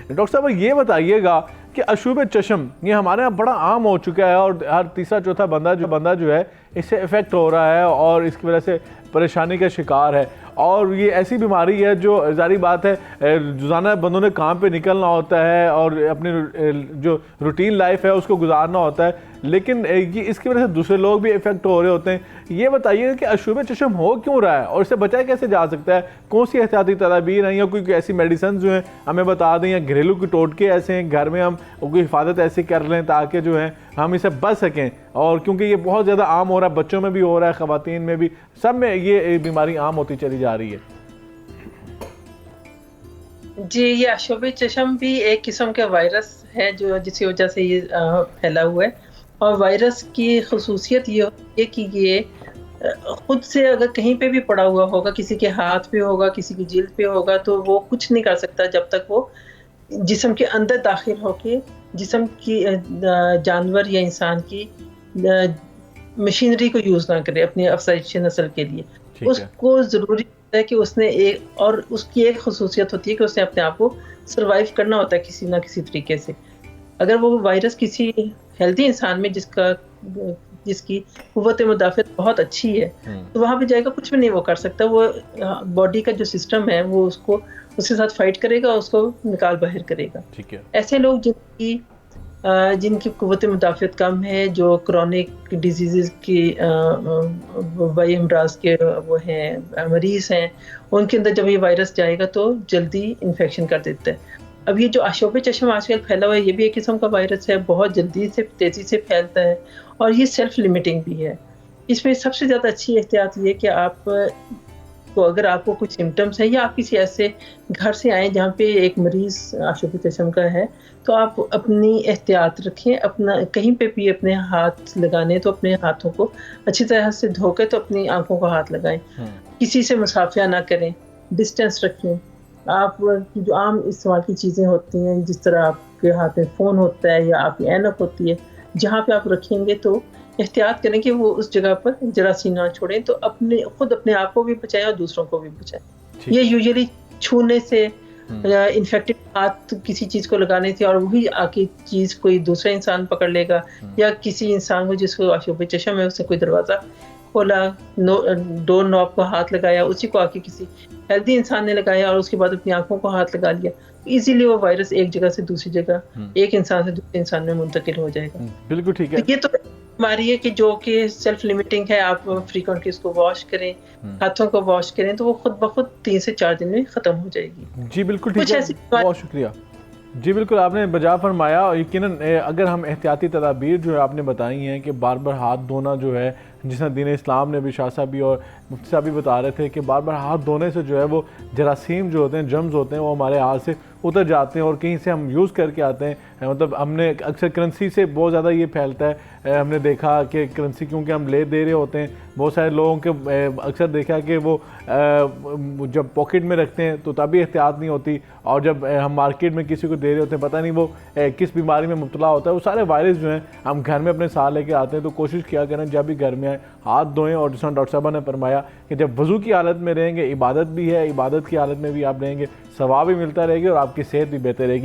Doctor साहब ये बताइएगा कि अशूब चश्म ये हमारे यहाँ बड़ा आम हो चुका है और हर तीसरा चौथा बंदा जो है इससे इफ़ेक्ट हो रहा है और इसकी वजह से परेशानी का शिकार है। और ये ऐसी बीमारी है जो ज़ाहिर बात है रोज़ाना बंदों ने काम पे निकलना होता है और अपनी जो रूटीन लाइफ है उसको गुजारना होता है, लेकिन ये इसकी वजह से दूसरे लोग भी इफ़ेक्ट हो रहे होते हैं। ये बताइए कि अशूब चश्म हो क्यों रहा है और इससे बचाया कैसे जा सकता है? कौन सी एहतियाती तदाबीर हैं या कोई ऐसी मेडिसिन जो हैं हमें बता दें, या घरेलू के टोटके ऐसे हैं घर में हम कोई हिफाजत ऐसे कर लें ताकि जो है हम इसे बच सकें? और क्योंकि ये बहुत ज़्यादा आम हो रहा है, बच्चों में भी हो रहा है, ख़वातीन में भी, सब में ये बीमारी आम होती चली जा रही है। जी, ये अशूब चश्म भी एक किस्म का वायरस है जो जिसकी वजह से ये फैला हुआ है। और वायरस की खसूसियत ये होती है कि ये खुद से अगर कहीं पे भी पड़ा हुआ होगा, किसी के हाथ पे होगा, किसी की जिल्द पे होगा, तो वो कुछ नहीं कर सकता जब तक वो जिस्म के अंदर दाखिल होके जिस्म की जानवर या इंसान की मशीनरी को यूज़ ना करे अपनी अफज़ाइश नस्ल के लिए। उसको ज़रूरी है कि उसने उसकी एक खसूसियत होती है कि उसने अपने आप को सर्वाइव करना होता है किसी ना किसी तरीके से। अगर वो वायरस किसी हेल्दी इंसान में जिसकी कुव्वत मुदाफ़ियत बहुत अच्छी है, तो वहाँ पे जाएगा, कुछ भी नहीं वो कर सकता। वो बॉडी का जो सिस्टम है वो उसके साथ फाइट करेगा, उसको निकाल बाहर करेगा। ठीक है। ऐसे लोग जिनकी कुव्वत मुदाफ़ियत कम है, जो क्रॉनिक डिजीज़ की वबई अमराज के वो हैं मरीज़ हैं, उनके अंदर जब ये वायरस जाएगा तो जल्दी इन्फेक्शन कर देता है। अब ये जो अशूब चश्म आजकल फैला हुआ है, ये भी एक किस्म का वायरस है, बहुत जल्दी से तेज़ी से फैलता है और ये सेल्फ लिमिटिंग भी है। इसमें सबसे ज़्यादा अच्छी एहतियात ये कि अगर आपको कुछ सिम्टम्स हैं या आप किसी ऐसे घर से आए जहाँ पे एक मरीज़ अशूब चश्म का है, तो आप अपनी एहतियात रखें। अपना कहीं पे भी अपने हाथ लगाने तो अपने हाथों को अच्छी तरह से धोकर तो अपनी आंखों को हाथ लगाएं। किसी से मुसाफिया ना करें, डिस्टेंस रखें। आप जो आम इस्तेमाल की चीज़ें होती हैं, जिस तरह आपके हाथ में फ़ोन होता है या आपकी ऐनक होती है, जहाँ पे आप रखेंगे तो एहतियात करें कि वो उस जगह पर जरासीम ना छोड़ें, तो खुद अपने आप को भी बचाएं और दूसरों को भी बचाएं। ये यूजुअली छूने से या इन्फेक्टेड हाथ किसी चीज़ को लगाने से और वही आके चीज़ कोई दूसरा इंसान पकड़ लेगा, या किसी इंसान को जिसको अशूब चश्म है उसने कोई दरवाज़ा खोला, डोर नॉब को हाथ लगाया, उसी को आके किसी हेल्दी इंसान ने लगाया और उसके बाद अपनी आंखों को हाथ लगा लिया, इजीली वो वायरस एक जगह से दूसरी जगह, एक इंसान से दूसरे इंसान में मुंतकिल हो जाएगा। बिल्कुल ठीक है। तो ये तो बीमारी है कि जो कि सेल्फ लिमिटिंग है। आप फ्रीक्वेंटली इसको वॉश करें, हाथों को वॉश करें, तो वो खुद ब खुद 3 से 4 दिन में खत्म हो जाएगी। जी बिल्कुल ठीक है, बहुत शुक्रिया। जी बिल्कुल आपने बजा फरमाया। और यकीनन अगर हम एहतियाती तदाबीर जो है आपने बताई हैं कि बार बार हाथ धोना जो है, जिसने दीन इस्लाम ने भी, शाह साहब भी और मुफ्ती साहब भी बता रहे थे कि बार बार हाथ धोने से जो है वो जरासीम जो होते हैं, जर्म्स होते हैं, वो हमारे हाथ से उतर जाते हैं और कहीं से हम यूज़ करके आते हैं। मतलब हमने अक्सर करेंसी से बहुत ज़्यादा ये फैलता है। हमने देखा कि करेंसी क्योंकि हम ले दे रहे होते हैं, बहुत सारे लोगों के अक्सर देखा कि वो जब पॉकेट में रखते हैं तो तभी एहतियात नहीं होती, और जब हम मार्केट में किसी को दे रहे होते हैं, पता नहीं वो किस बीमारी में मुब्तला होता है। वो सारे वायरस जो हैं हम घर में अपने साथ लेके आते हैं। तो कोशिश किया करें जब भी घर में आए हाथ धोएं। और जिस डॉक्टर साहब ने फरमाया कि जब वज़ू की हालत में रहेंगे, इबादत भी है, इबादत की हालत में भी आप रहेंगे, सवाब भी मिलता रहेगी और आपकी सेहत भी बेहतर रहेगी।